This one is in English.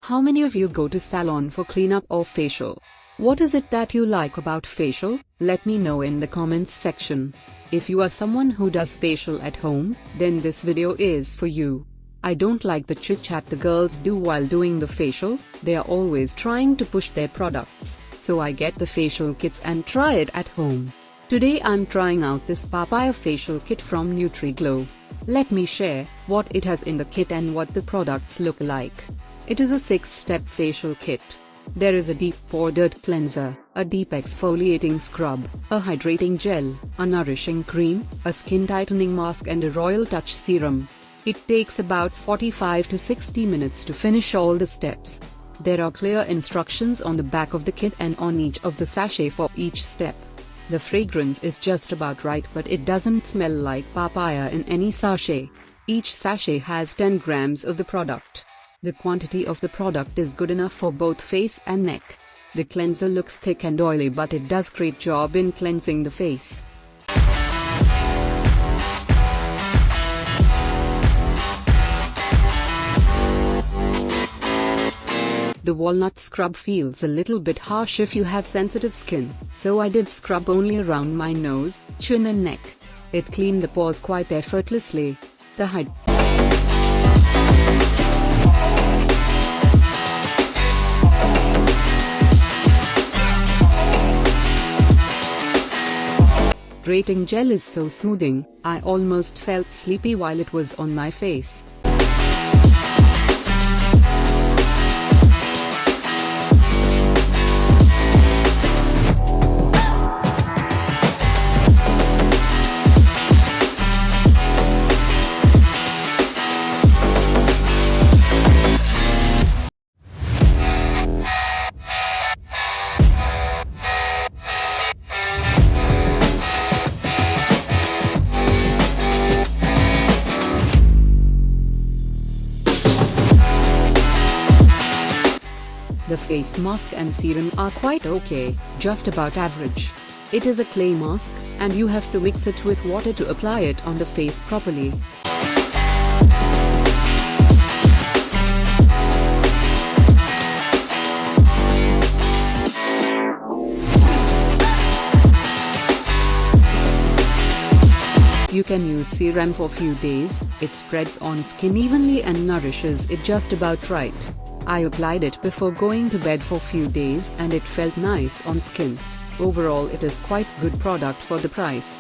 How many of you go to salon for cleanup or facial? What is it that you like about facial? Let me know in the comments section. If you are someone who does facial at home, then this video is for you. I don't like the chit chat the girls do while doing the facial. They are always trying to push their products, so I get the facial kits and try it at home. Today I'm trying out this papaya facial kit from nutriglow. Let me share what it has in the kit and what the products look like. It is a 6-step facial kit. There is a deep pore dirt cleanser, a deep exfoliating scrub, a hydrating gel, a nourishing cream, a skin tightening mask and a royal touch serum. It takes about 45 to 60 minutes to finish all the steps. There are clear instructions on the back of the kit and on each of the sachet for each step. The fragrance is just about right, but it doesn't smell like papaya in any sachet. Each sachet has 10 grams of the product. The quantity of the product is good enough for both face and neck. The cleanser looks thick and oily, but it does great job in cleansing the face. The walnut scrub feels a little bit harsh if you have sensitive skin, so I did scrub only around my nose, chin and neck. It cleaned the pores quite effortlessly. The Hydrating gel is so soothing, I almost felt sleepy while it was on my face. The face mask and serum are quite okay, just about average. It is a clay mask, and you have to mix it with water to apply it on the face properly. You can use serum for few days. It spreads on skin evenly and nourishes it just about right. I applied it before going to bed for few days and it felt nice on skin. Overall it is quite good product for the price.